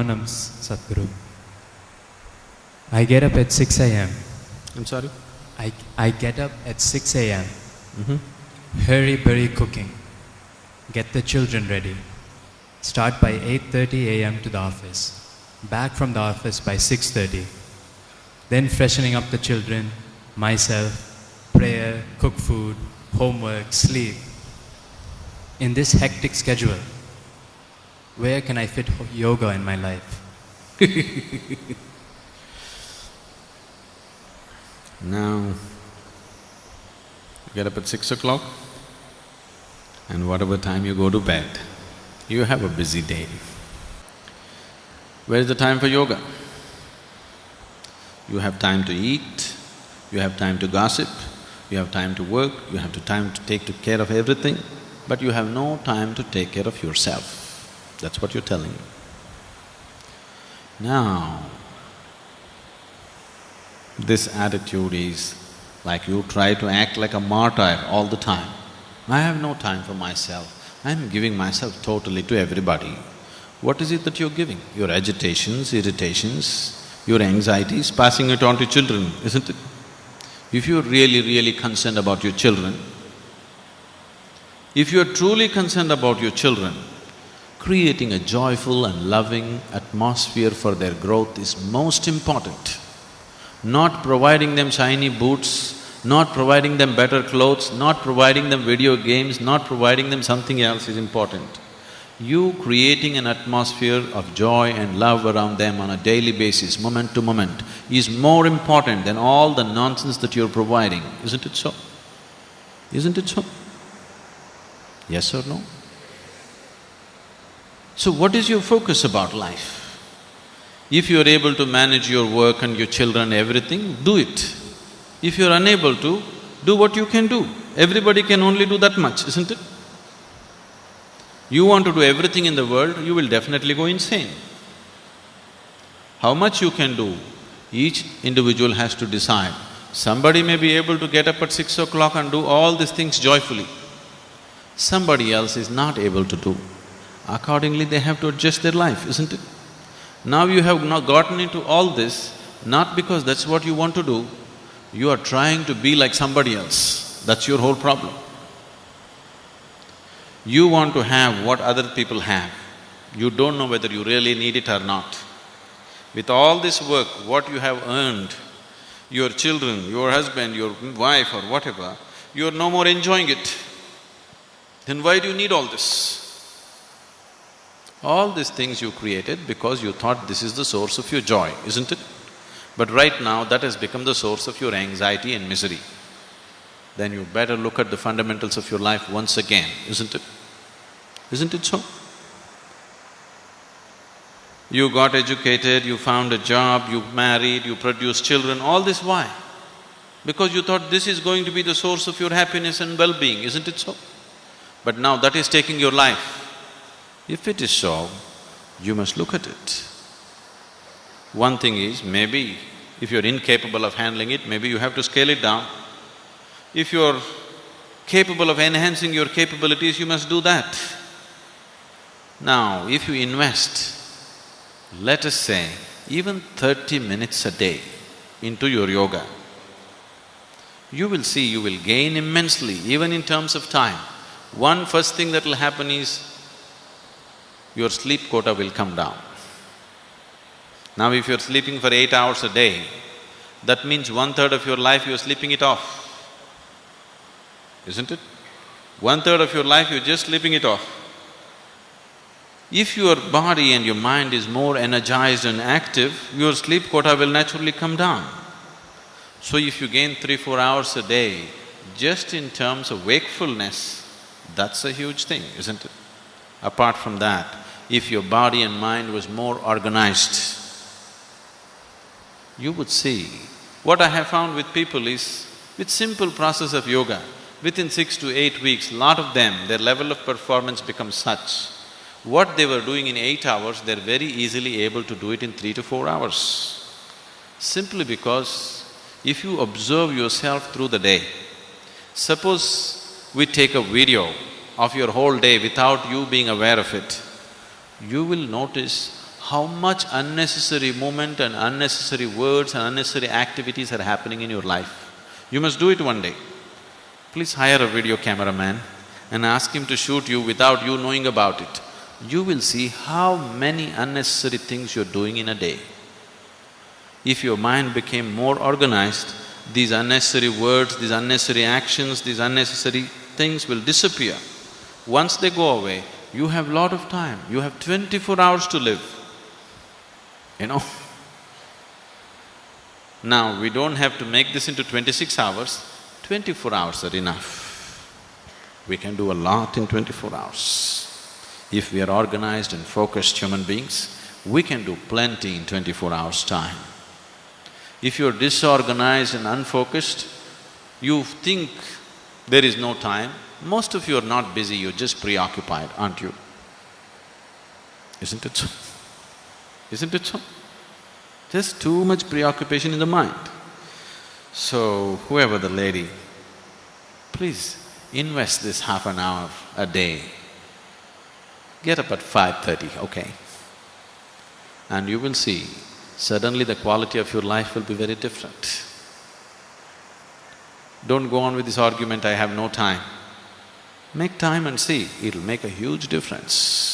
Pranam, Sadhguru. I get up at 6 a.m. I'm sorry? I get up at 6 a.m. Hurry cooking. Get the children ready. Start by 8:30 a.m. to the office. Back from the office by 6:30. Then freshening up the children, myself, prayer, cook food, homework, sleep. In this hectic schedule, where can I fit yoga in my life? Now, you get up at 6 o'clock and whatever time you go to bed, you have a busy day. Where is the time for yoga? You have time to eat, you have time to gossip, you have time to work, you have time to take care of everything, but you have no time to take care of yourself. That's what you're telling me. Now, this attitude is like you try to act like a martyr all the time. I have no time for myself, I'm giving myself totally to everybody. What is it that you're giving? Your agitations, irritations, your anxieties, passing it on to children, isn't it? If you're really concerned about your children, if you're truly concerned about your children, creating a joyful and loving atmosphere for their growth is most important. Not providing them shiny boots, not providing them better clothes, not providing them video games, not providing them something else is important. You creating an atmosphere of joy and love around them on a daily basis, moment to moment, is more important than all the nonsense that you're providing, isn't it so? Isn't it so? Yes or no? So what is your focus about life? If you're able to manage your work and your children, everything, do it. If you're unable to, do what you can do. Everybody can only do that much, isn't it? You want to do everything in the world, you will definitely go insane. How much you can do, each individual has to decide. Somebody may be able to get up at 6 o'clock and do all these things joyfully. Somebody else is not able to do. Accordingly, they have to adjust their life, isn't it? Now you have not gotten into all this, not because that's what you want to do, you are trying to be like somebody else. That's your whole problem. You want to have what other people have. You don't know whether you really need it or not. With all this work, what you have earned, your children, your husband, your wife or whatever, you're no more enjoying it. Then why do you need all this? All these things you created because you thought this is the source of your joy, isn't it? But right now, that has become the source of your anxiety and misery. Then you better look at the fundamentals of your life once again, isn't it? Isn't it so? You got educated, you found a job, you married, you produced children, all this why? Because you thought this is going to be the source of your happiness and well-being, isn't it so? But now that is taking your life. If it is so, you must look at it. One thing is, maybe if you're incapable of handling it, maybe you have to scale it down. If you're capable of enhancing your capabilities, you must do that. Now, if you invest, let us say, even 30 minutes a day into your yoga, you will see you will gain immensely, even in terms of time. One first thing that will happen is, your sleep quota will come down. Now if you're sleeping for 8 hours a day, that means 1/3 of your life you're sleeping it off, isn't it? 1/3 of your life you're just sleeping it off. If your body and your mind is more energized and active, your sleep quota will naturally come down. So if you gain 3-4 hours a day, just in terms of wakefulness, that's a huge thing, isn't it? Apart from that, if your body and mind was more organized, you would see. What I have found with people is, with simple process of yoga, within 6 to 8 weeks, lot of them, their level of performance becomes such. What they were doing in 8 hours, they're very easily able to do it in 3 to 4 hours. Simply because if you observe yourself through the day, suppose we take a video of your whole day without you being aware of it, you will notice how much unnecessary movement and unnecessary words and unnecessary activities are happening in your life. You must do it one day. Please hire a video cameraman and ask him to shoot you without you knowing about it. You will see how many unnecessary things you're doing in a day. If your mind became more organized, these unnecessary words, these unnecessary actions, these unnecessary things will disappear. Once they go away, you have lot of time, you have 24 hours to live, you know. Now, we don't have to make this into 26 hours, 24 hours are enough. We can do a lot in 24 hours. If we are organized and focused human beings, we can do plenty in 24 hours' time. If you're disorganized and unfocused, you think there is no time. Most of you are not busy, you're just preoccupied, aren't you? Isn't it so? Isn't it so? Just too much preoccupation in the mind. So, whoever the lady, please invest this half an hour a day. Get up at 5:30, okay? And you will see, suddenly the quality of your life will be very different. Don't go on with this argument, I have no time. Make time and see, it'll make a huge difference.